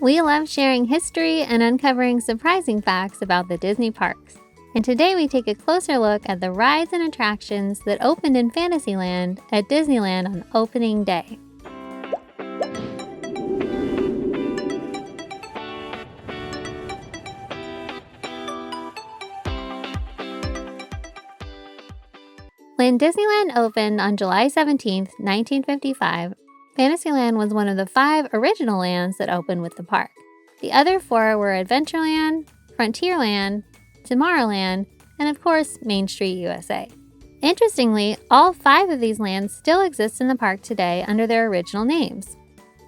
We love sharing history and uncovering surprising facts about the Disney parks. And today we take a closer look at the rides and attractions that opened in Fantasyland at Disneyland on opening day. When Disneyland opened on July 17, 1955, Fantasyland was one of the 5 original lands that opened with the park. The other 4 were Adventureland, Frontierland, Tomorrowland, and of course, Main Street USA. Interestingly, all 5 of these lands still exist in the park today under their original names.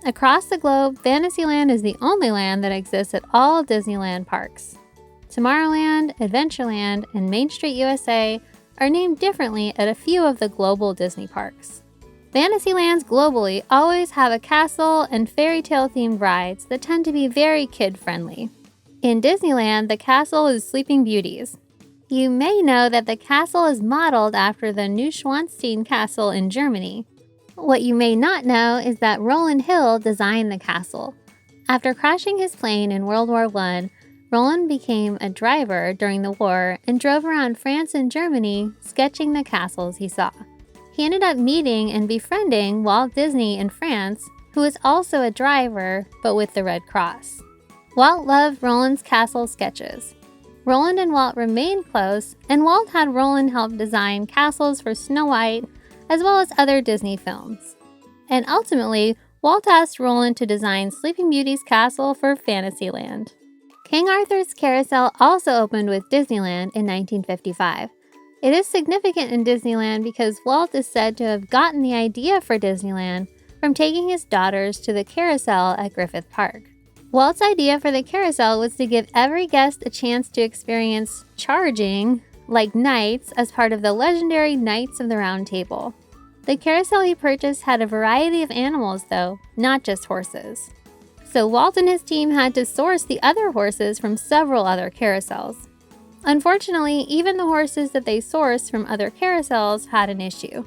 Across the globe, Fantasyland is the only land that exists at all Disneyland parks. Tomorrowland, Adventureland, and Main Street USA are named differently at a few of the global Disney parks. Fantasylands globally always have a castle and fairy tale themed rides that tend to be very kid-friendly. In Disneyland, the castle is Sleeping Beauty's. You may know that the castle is modeled after the Neuschwanstein Castle in Germany. What you may not know is that Rowland Hill designed the castle. After crashing his plane in World War I, Rowland became a driver during the war and drove around France and Germany sketching the castles he saw. He ended up meeting and befriending Walt Disney in France, who was also a driver, but with the Red Cross. Walt loved Rowland's castle sketches. Rowland and Walt remained close, and Walt had Rowland help design castles for Snow White, as well as other Disney films. And ultimately, Walt asked Rowland to design Sleeping Beauty's castle for Fantasyland. King Arthur's Carousel also opened with Disneyland in 1955. It is significant in Disneyland because Walt is said to have gotten the idea for Disneyland from taking his daughters to the carousel at Griffith Park. Walt's idea for the carousel was to give every guest a chance to experience charging, like knights, as part of the legendary Knights of the Round Table. The carousel he purchased had a variety of animals, though, not just horses. So Walt and his team had to source the other horses from several other carousels. Unfortunately, even the horses that they sourced from other carousels had an issue.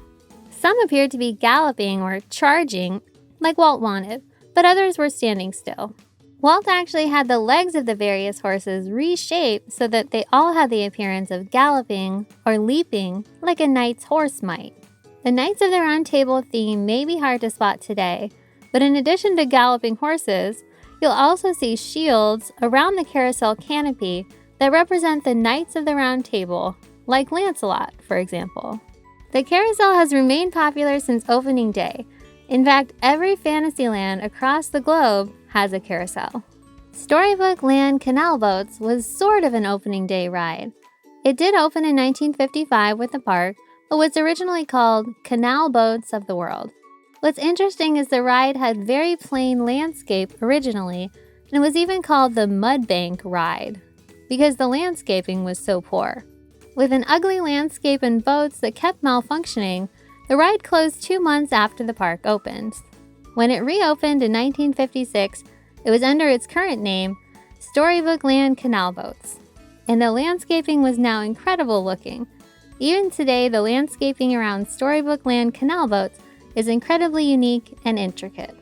Some appeared to be galloping or charging, like Walt wanted, but others were standing still. Walt actually had the legs of the various horses reshaped so that they all had the appearance of galloping or leaping like a knight's horse might. The Knights of the Round Table theme may be hard to spot today, but in addition to galloping horses, you'll also see shields around the carousel canopy that represent the Knights of the Round Table, like Lancelot, for example. The carousel has remained popular since opening day. In fact, every Fantasyland across the globe has a carousel. Storybook Land Canal Boats was sort of an opening day ride. It did open in 1955 with the park, but was originally called Canal Boats of the World. What's interesting is the ride had very plain landscape originally, and it was even called the Mud Bank Ride, because the landscaping was so poor. With an ugly landscape and boats that kept malfunctioning, the ride closed 2 months after the park opened. When it reopened in 1956, it was under its current name, Storybook Land Canal Boats, and the landscaping was now incredible looking. Even today, the landscaping around Storybook Land Canal Boats is incredibly unique and intricate.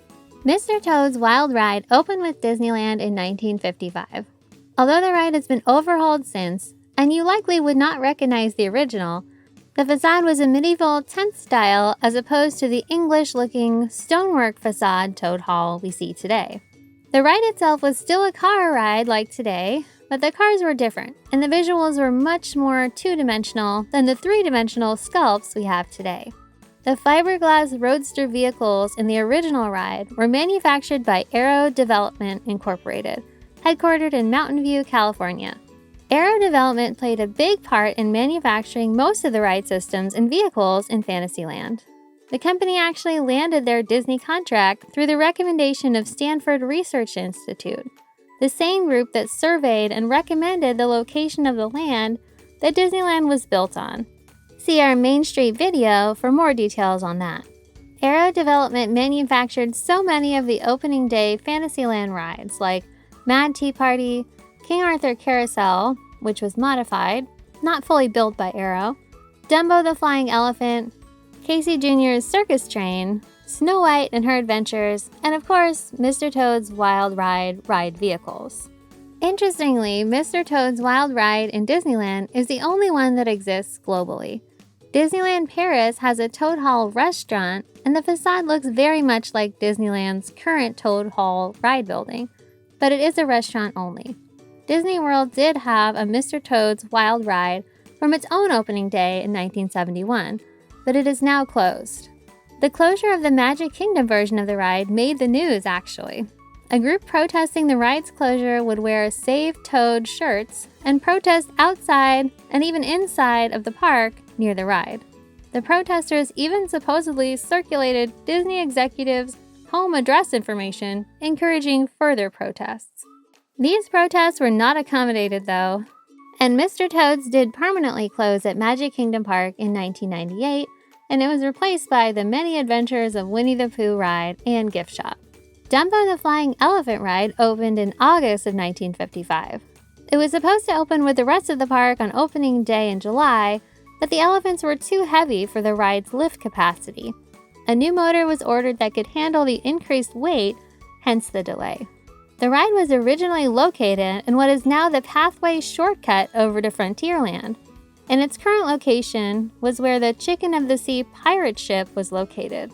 Mr. Toad's Wild Ride opened with Disneyland in 1955. Although the ride has been overhauled since, and you likely would not recognize the original, the facade was a medieval tent style as opposed to the English-looking stonework facade Toad Hall we see today. The ride itself was still a car ride like today, but the cars were different, and the visuals were much more two-dimensional than the three-dimensional sculpts we have today. The fiberglass roadster vehicles in the original ride were manufactured by Aero Development Incorporated, headquartered in Mountain View, California. Aero Development played a big part in manufacturing most of the ride systems and vehicles in Fantasyland. The company actually landed their Disney contract through the recommendation of Stanford Research Institute, the same group that surveyed and recommended the location of the land that Disneyland was built on. See our Main Street video for more details on that. Aero Development manufactured so many of the opening day Fantasyland rides like Mad Tea Party, King Arthur Carousel, which was modified, not fully built by Aero, Dumbo the Flying Elephant, Casey Jr.'s Circus Train, Snow White and Her Adventures, and of course, Mr. Toad's Wild Ride vehicles. Interestingly, Mr. Toad's Wild Ride in Disneyland is the only one that exists globally. Disneyland Paris has a Toad Hall restaurant, and the facade looks very much like Disneyland's current Toad Hall ride building, but it is a restaurant only. Disney World did have a Mr. Toad's Wild Ride from its own opening day in 1971, but it is now closed. The closure of the Magic Kingdom version of the ride made the news, actually. A group protesting the ride's closure would wear Save Toad shirts and protest outside and even inside of the park near the ride. The protesters even supposedly circulated Disney executives' home address information, encouraging further protests. These protests were not accommodated, though, and Mr. Toad's did permanently close at Magic Kingdom Park in 1998, and it was replaced by the Many Adventures of Winnie the Pooh ride and gift shop. Dumbo the Flying Elephant ride opened in August of 1955. It was supposed to open with the rest of the park on opening day in July, but the elephants were too heavy for the ride's lift capacity. A new motor was ordered that could handle the increased weight, hence the delay. The ride was originally located in what is now the Pathway shortcut over to Frontierland, and its current location was where the Chicken of the Sea pirate ship was located.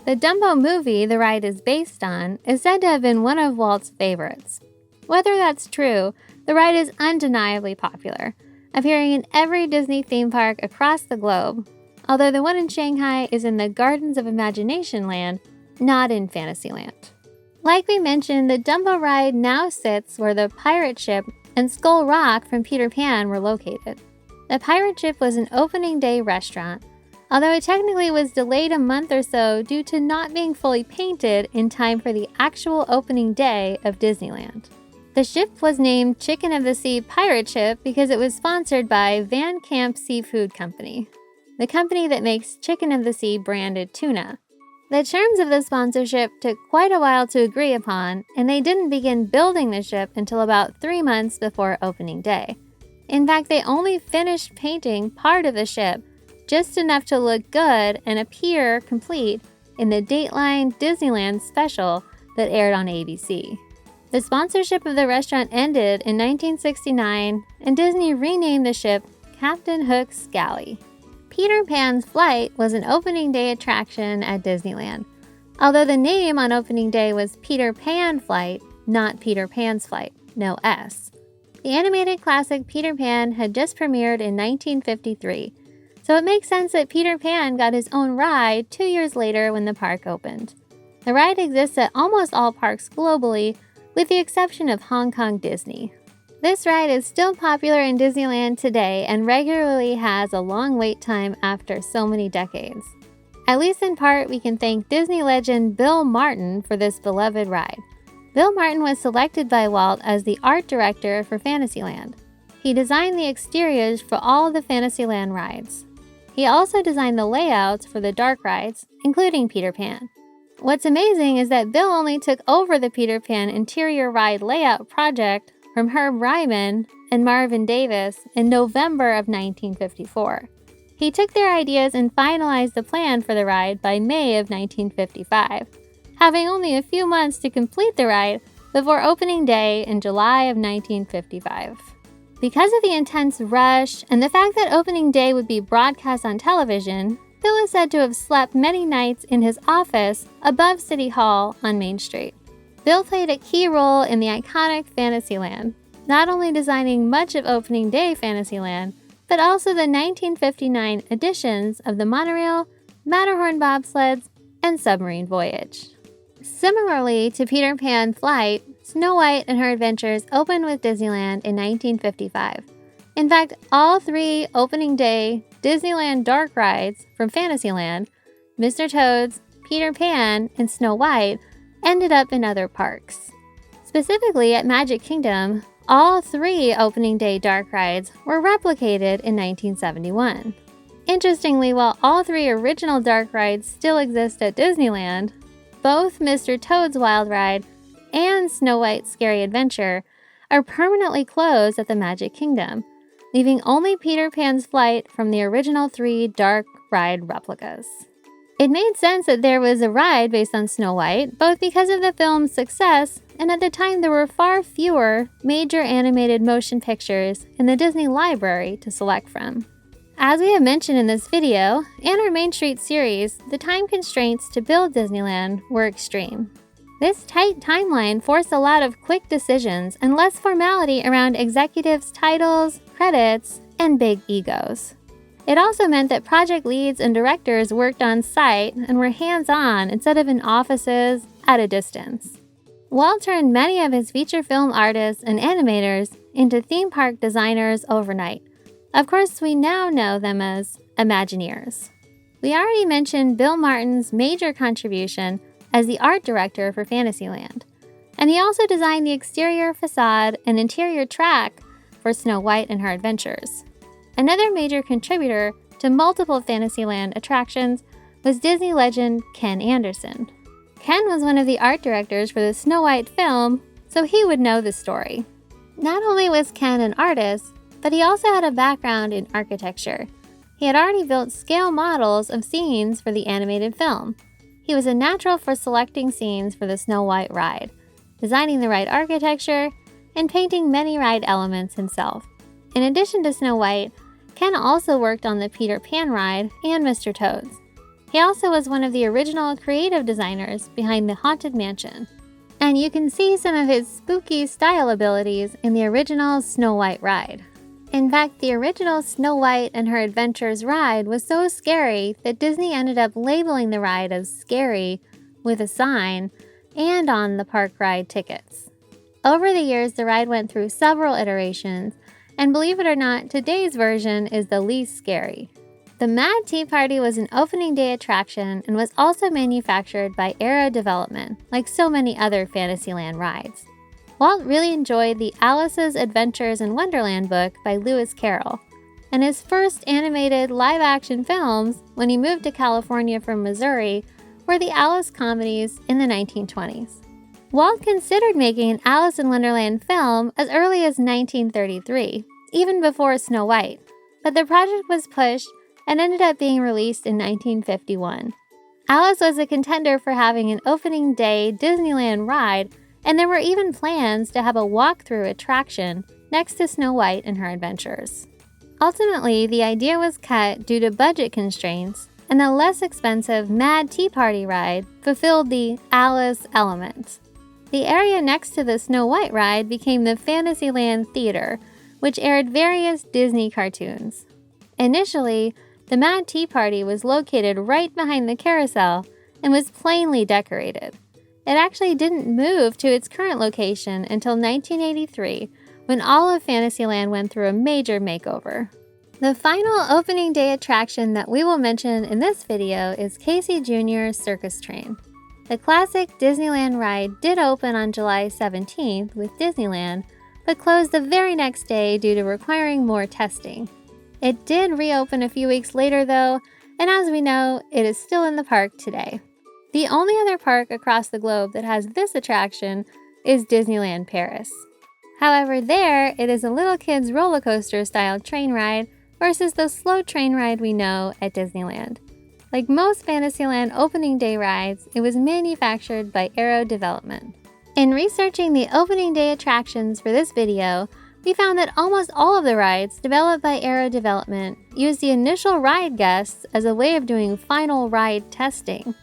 The Dumbo movie the ride is based on is said to have been one of Walt's favorites. Whether that's true, the ride is undeniably popular, appearing in every Disney theme park across the globe, although the one in Shanghai is in the Gardens of Imagination Land, not in Fantasyland. Like we mentioned, the Dumbo ride now sits where the pirate ship and Skull Rock from Peter Pan were located. The pirate ship was an opening day restaurant, although it technically was delayed a month or so due to not being fully painted in time for the actual opening day of Disneyland. The ship was named Chicken of the Sea Pirate Ship because it was sponsored by Van Camp Seafood Company, the company that makes Chicken of the Sea branded tuna. The terms of the sponsorship took quite a while to agree upon, and they didn't begin building the ship until about 3 months before opening day. In fact, they only finished painting part of the ship, just enough to look good and appear complete in the Dateline Disneyland special that aired on ABC. The sponsorship of the restaurant ended in 1969, and Disney renamed the ship Captain Hook's Galley. Peter Pan's Flight was an opening day attraction at Disneyland, although the name on opening day was Peter Pan Flight, not Peter Pan's Flight, no S. The animated classic Peter Pan had just premiered in 1953, so it makes sense that Peter Pan got his own ride 2 years later when the park opened. The ride exists at almost all parks globally, with the exception of Hong Kong Disney. This ride is still popular in Disneyland today and regularly has a long wait time after so many decades. At least in part, we can thank Disney legend Bill Martin for this beloved ride. Bill Martin was selected by Walt as the art director for Fantasyland. He designed the exteriors for all the Fantasyland rides. He also designed the layouts for the dark rides, including Peter Pan. What's amazing is that Bill only took over the Peter Pan interior ride layout project from Herb Ryman and Marvin Davis in November of 1954. He took their ideas and finalized the plan for the ride by May of 1955, having only a few months to complete the ride before opening day in July of 1955. Because of the intense rush and the fact that opening day would be broadcast on television, Bill is said to have slept many nights in his office above City Hall on Main Street. Bill played a key role in the iconic Fantasyland, not only designing much of opening day Fantasyland, but also the 1959 editions of the monorail, Matterhorn bobsleds, and submarine voyage. Similarly to Peter Pan Flight, Snow White and Her Adventures opened with Disneyland in 1955. In fact, all 3 opening day Disneyland dark rides from Fantasyland, Mr. Toad's, Peter Pan, and Snow White, ended up in other parks. Specifically at Magic Kingdom, all 3 opening day dark rides were replicated in 1971. Interestingly, while all 3 original dark rides still exist at Disneyland, both Mr. Toad's Wild Ride and Snow White's Scary Adventure are permanently closed at the Magic Kingdom, leaving only Peter Pan's Flight from the original 3 dark ride replicas. It made sense that there was a ride based on Snow White, both because of the film's success, and at the time there were far fewer major animated motion pictures in the Disney library to select from. As we have mentioned in this video, and our Main Street series, the time constraints to build Disneyland were extreme. This tight timeline forced a lot of quick decisions and less formality around executives' titles, credits, and big egos. It also meant that project leads and directors worked on site and were hands-on instead of in offices at a distance. Walt turned many of his feature film artists and animators into theme park designers overnight. Of course, we now know them as Imagineers. We already mentioned Bill Martin's major contribution as the art director for Fantasyland, and he also designed the exterior facade and interior track for Snow White and Her Adventures. Another major contributor to multiple Fantasyland attractions was Disney legend Ken Anderson. Ken was one of the art directors for the Snow White film, so he would know the story. Not only was Ken an artist, but he also had a background in architecture. He had already built scale models of scenes for the animated film. He was a natural for selecting scenes for the Snow White ride, designing the ride architecture, and painting many ride elements himself. In addition to Snow White, Ken also worked on the Peter Pan ride and Mr. Toad's. He also was one of the original creative designers behind the Haunted Mansion. And you can see some of his spooky style abilities in the original Snow White ride. In fact, the original Snow White and Her Adventures ride was so scary that Disney ended up labeling the ride as scary with a sign and on the park ride tickets. Over the years, the ride went through several iterations, and believe it or not, today's version is the least scary. The Mad Tea Party was an opening day attraction and was also manufactured by Arrow Development, like so many other Fantasyland rides. Walt really enjoyed the Alice's Adventures in Wonderland book by Lewis Carroll, and his first animated live-action films when he moved to California from Missouri were the Alice comedies in the 1920s. Walt considered making an Alice in Wonderland film as early as 1933, even before Snow White, but the project was pushed and ended up being released in 1951. Alice was a contender for having an opening day Disneyland ride, and there were even plans to have a walkthrough attraction next to Snow White and Her Adventures. Ultimately, the idea was cut due to budget constraints, and the less expensive Mad Tea Party ride fulfilled the Alice element. The area next to the Snow White ride became the Fantasyland Theater, which aired various Disney cartoons. Initially, the Mad Tea Party was located right behind the Carrousel and was plainly decorated. It actually didn't move to its current location until 1983, when all of Fantasyland went through a major makeover. The final opening day attraction that we will mention in this video is Casey Jr.'s Circus Train. The classic Disneyland ride did open on July 17th with Disneyland, but closed the very next day due to requiring more testing. It did reopen a few weeks later though, and as we know, it is still in the park today. The only other park across the globe that has this attraction is Disneyland Paris. However, there, it is a little kid's roller coaster style train ride versus the slow train ride we know at Disneyland. Like most Fantasyland opening day rides, it was manufactured by Arrow Development. In researching the opening day attractions for this video, we found that almost all of the rides developed by Arrow Development used the initial ride guests as a way of doing final ride testing.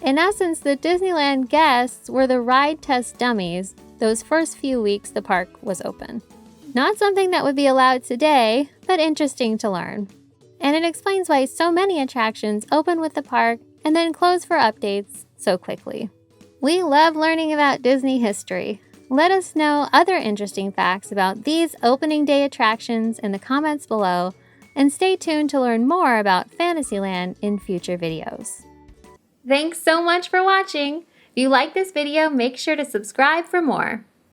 In essence, the Disneyland guests were the ride test dummies those first few weeks the park was open. Not something that would be allowed today, but interesting to learn. And it explains why so many attractions open with the park and then close for updates so quickly. We love learning about Disney history. Let us know other interesting facts about these opening day attractions in the comments below, and stay tuned to learn more about Fantasyland in future videos. Thanks so much for watching! If you like this video, make sure to subscribe for more.